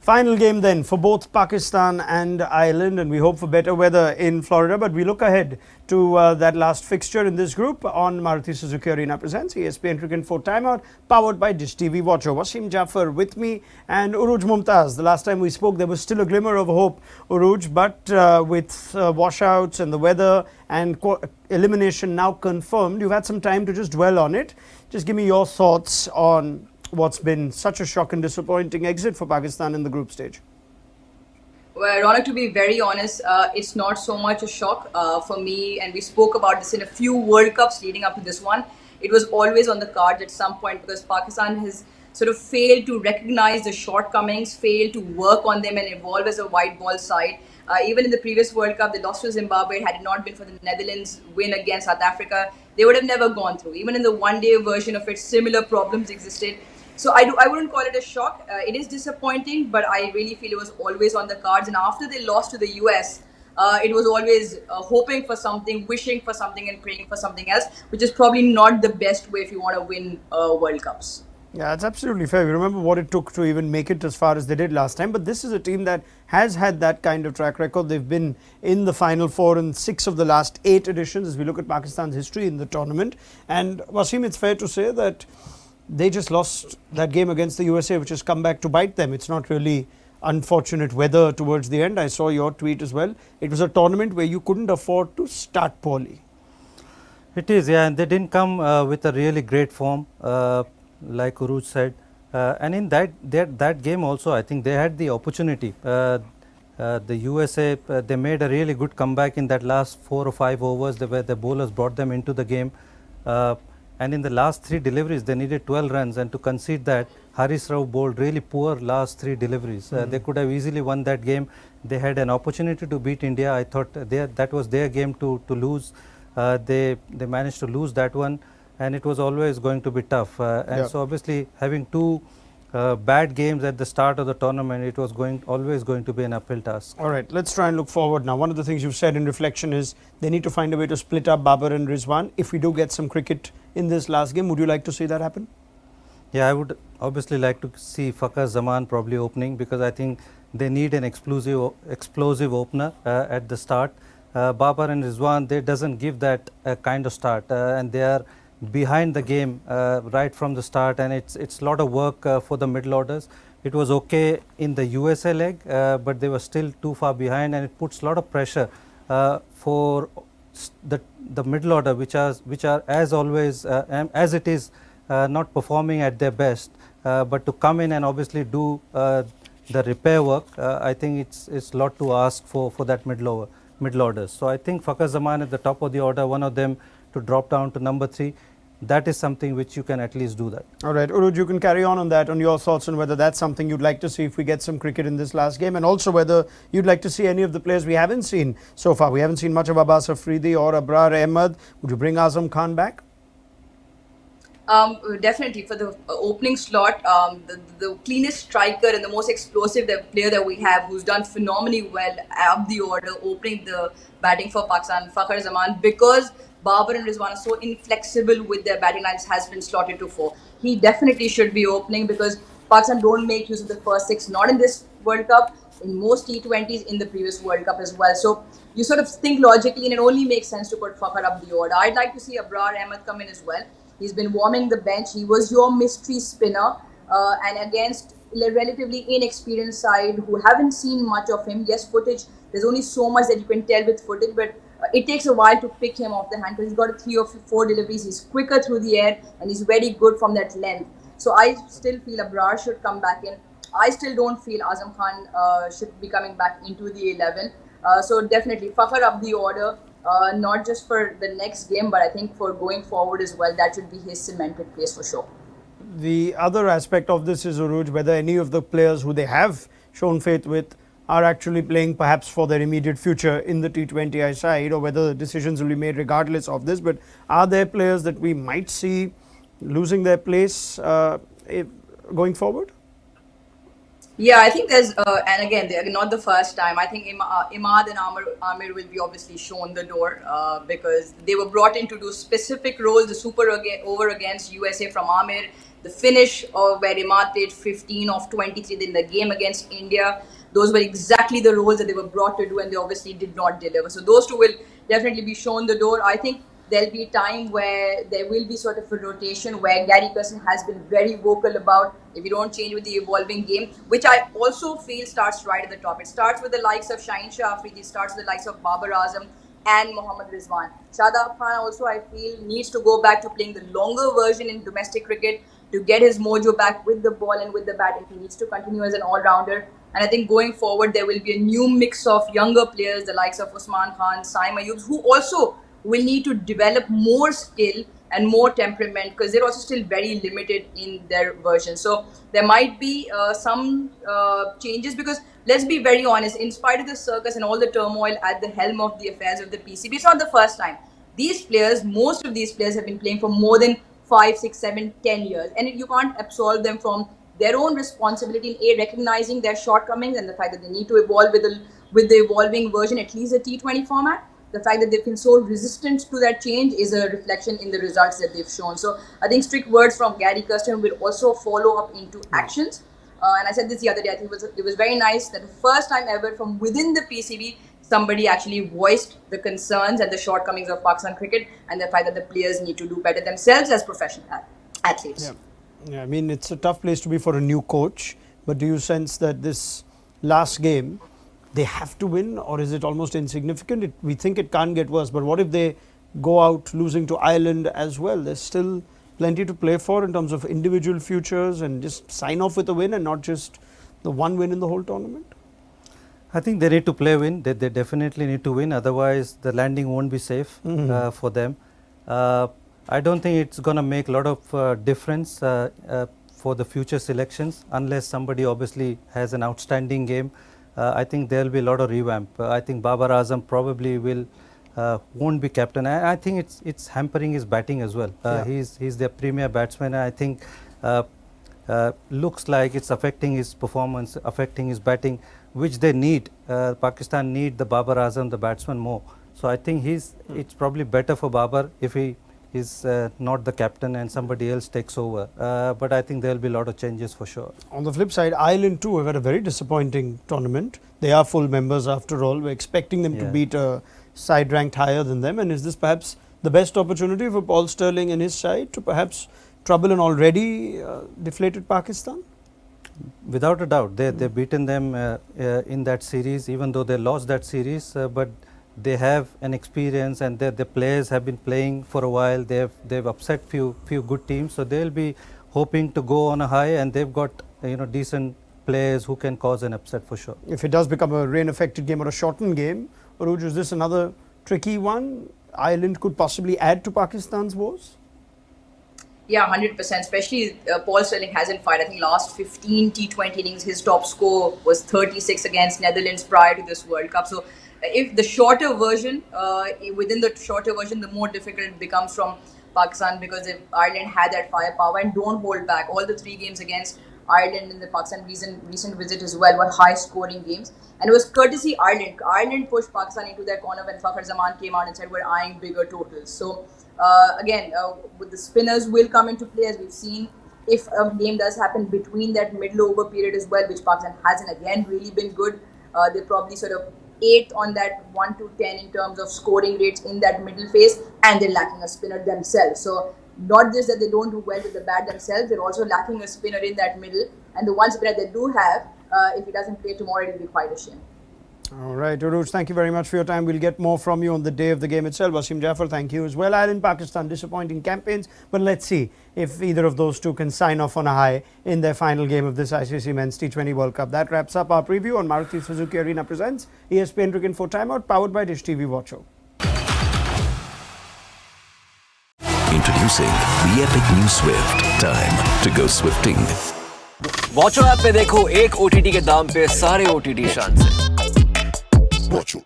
Final game then for both Pakistan and Ireland, and we hope for better weather in Florida. But we look ahead to that last fixture in this group on Maruti Suzuki Arena presents ESPN Cricinfo Timeout, powered by Dish TV Watcher. Wasim Jaffer with me and Urooj Mumtaz. The last time we spoke, there was still a glimmer of hope, Urooj, but with washouts and the weather and elimination now confirmed, you've had some time to just dwell on it. Just give me your thoughts on what's been such a shock and disappointing exit for Pakistan in the group stage. Well, Ronak, to be very honest, it's not so much a shock for me, and we spoke about this in a few World Cups leading up to this one. It was always on the cards at some point because Pakistan has sort of failed to recognize the shortcomings, failed to work on them and evolve as a white ball side. Even in the previous World Cup, they lost to Zimbabwe. Had it not been for the Netherlands win against South Africa, they would have never gone through. Even in the one-day version of it, similar problems existed. So I wouldn't call it a shock. It is disappointing, but I really feel it was always on the cards. And after they lost to the US, it was always hoping for something, wishing for something, and praying for something else, which is probably not the best way if you want to win World Cups. Yeah, that's absolutely fair. We remember what it took to even make it as far as they did last time. But this is a team that has had that kind of track record. They've been in the Final Four in 6 of the last 8 editions as we look at Pakistan's history in the tournament. And Wasim, it's fair to say that they just lost that game against the USA, which has come back to bite them. It's not really unfortunate weather towards the end. I saw your tweet as well. It was a tournament where you couldn't afford to start poorly. It is, yeah, and they didn't come with a really great form, like Urooj said. And in that game also, I think they had the opportunity. The USA, they made a really good comeback in that last 4 or 5 overs where the bowlers brought them into the game. And in the last 3 deliveries, they needed 12 runs, and to concede that, Haris Rao bowled really poor last 3 deliveries. They could have easily won that game. They had an opportunity to beat India. I thought that was their game to lose. They managed to lose that one, and it was always going to be tough. So obviously having 2 bad games at the start of the tournament, it was always going to be an uphill task. All right, let's try and look forward now. One of the things you've said in reflection is they need to find a way to split up Babar and Rizwan. If we do get some cricket in this last game, would you like to see that happen? Yeah, I would obviously like to see Fakhar Zaman probably opening, because I think they need an explosive opener at the start. Babar and Rizwan, they doesn't give that kind of start, and they are behind the game right from the start, and it's a lot of work for the middle orders. It was okay in the USA leg, but they were still too far behind, and it puts a lot of pressure for the middle order, which are as always as it is not performing at their best, but to come in and obviously do the repair work. I think it's a lot to ask for that middle orders. So I think Fakhar Zaman at the top of the order, one of them to drop down to number 3. That is something which you can at least do that. All right, Urooj, you can carry on that, on your thoughts on whether that's something you'd like to see if we get some cricket in this last game, and also whether you'd like to see any of the players we haven't seen so far. We haven't seen much of Abbas Afridi or Abrar Ahmed. Would you bring Azam Khan back? Definitely for the opening slot, the cleanest striker and the most explosive player that we have, who's done phenomenally well up the order, opening the batting for Pakistan, Fakhar Zaman, because Babar and Rizwan are so inflexible with their batting lines, has been slotted to 4. He definitely should be opening because Pakistan don't make use of the first 6, not in this World Cup, in most T20s, in the previous World Cup as well. So you sort of think logically, and it only makes sense to put Fakhar up the order. I'd like to see Abrar Ahmed come in as well. He's been warming the bench. He was your mystery spinner, and against a relatively inexperienced side who haven't seen much of him. Yes, footage, there's only so much that you can tell with footage, but it takes a while to pick him off the hand because he's got 3 or 4 deliveries. He's quicker through the air, and he's very good from that length. So I still feel Abrar should come back in. I still don't feel Azam Khan should be coming back into the 11. So definitely Fakhar up the order. Not just for the next game, but I think for going forward as well, that should be his cemented place for sure. The other aspect of this is, Urooj, whether any of the players who they have shown faith with are actually playing perhaps for their immediate future in the T20I side, or whether decisions will be made regardless of this. But are there players that we might see losing their place going forward? Yeah, I think there's, and again, they're not the first time. I think Imad and Amir will be obviously shown the door because they were brought in to do specific roles. The super over against USA from Amir, The finish where Imad played 15 of 23 in the game against India, those were exactly the roles that they were brought to do, and they obviously did not deliver. So those two will definitely be shown the door. I think there'll be a time where there will be sort of a rotation where Gary Kirsten has been very vocal about if you don't change with the evolving game, which I also feel starts right at the top. It starts with the likes of Shaheen Shah Afridi, it starts with the likes of Babar Azam and Mohammad Rizwan. Shadab Khan also, I feel, needs to go back to playing the longer version in domestic cricket to get his mojo back with the ball and with the bat. He needs to continue as an all-rounder. And I think going forward, there will be a new mix of younger players, the likes of Usman Khan, Saim Ayub, who also will need to develop more skill and more temperament because they're also still very limited in their version. So there might be some changes because let's be very honest, in spite of the circus and all the turmoil at the helm of the affairs of the PCB, it's not the first time. These players, most of these players have been playing for more than 5, 6, 7, 10 years. And you can't absolve them from their own responsibility in recognizing their shortcomings and the fact that they need to evolve with the evolving version, at least the T20 format. The fact that they've been so resistant to that change is a reflection in the results that they've shown. So I think strict words from Gary Kirsten will also follow up into actions. And I said this the other day, I think it was very nice that the first time ever from within the PCB, somebody actually voiced the concerns and the shortcomings of Pakistan cricket and the fact that the players need to do better themselves as professional athletes. Yeah, I mean, it's a tough place to be for a new coach, but do you sense that this last game, they have to win, or is it almost insignificant? We think it can't get worse, but what if they go out losing to Ireland as well? There's still plenty to play for in terms of individual futures, and just sign off with a win and not just the one win in the whole tournament? I think they need to play win. They definitely need to win. Otherwise, the landing won't be safe for them. I don't think it's going to make a lot of difference for the future selections unless somebody obviously has an outstanding game. I think there will be a lot of revamp. I think Babar Azam probably won't be captain. I think it's hampering his batting as well. He's their premier batsman. I think looks like it's affecting his performance, affecting his batting, which they need. Pakistan need the Babar Azam, the batsman, more. So I think it's probably better for Babar if he is not the captain and somebody else takes over. But I think there will be a lot of changes for sure. On the flip side, Ireland too have had a very disappointing tournament. They are full members after all. We're expecting them to beat a side ranked higher than them. And is this perhaps the best opportunity for Paul Sterling and his side to perhaps trouble an already deflated Pakistan? Without a doubt, they've beaten them in that series, even though they lost that series. But they have an experience, and the players have been playing for a while. They've upset few good teams, so they'll be hoping to go on a high, and they've got decent players who can cause an upset for sure. If it does become a rain-affected game or a shortened game, Urooj, is this another tricky one? Ireland could possibly add to Pakistan's woes? Yeah, 100%. Especially Paul Sterling hasn't fired. I think last 15 T20 innings, his top score was 36 against Netherlands prior to this World Cup. So if the shorter version, within the shorter version, the more difficult it becomes from Pakistan, because if Ireland had that firepower and don't hold back, all the 3 games against Ireland in the Pakistan recent visit as well were high scoring games, and it was courtesy Ireland. Ireland pushed Pakistan into their corner when Fakhar Zaman came out and said we're eyeing bigger totals. So again, with the spinners will come into play, as we've seen. If a game does happen between that middle over period as well, which Pakistan hasn't again really been good, they probably sort of 8 on that 1 to 10 in terms of scoring rates in that middle phase, and they're lacking a spinner themselves. So not just that they don't do well with the bat themselves, they're also lacking a spinner in that middle. And the one spinner they do have, if he doesn't play tomorrow, it'll be quite a shame. All right, Urooj, thank you very much for your time. We'll get more from you on the day of the game itself. Wasim Jaffer, thank you as well. Ireland, Pakistan, disappointing campaigns, but let's see if either of those two can sign off on a high in their final game of this ICC Men's T20 World Cup. That wraps up our preview on Maruti Suzuki Arena presents ESPN Cricinfo Timeout, powered by Dish TV Watcho. Introducing the epic new Swift. Time to go swifting. Watcho app पे देखो एक OTT के दाम पे सारे OTT शान से। Watcho.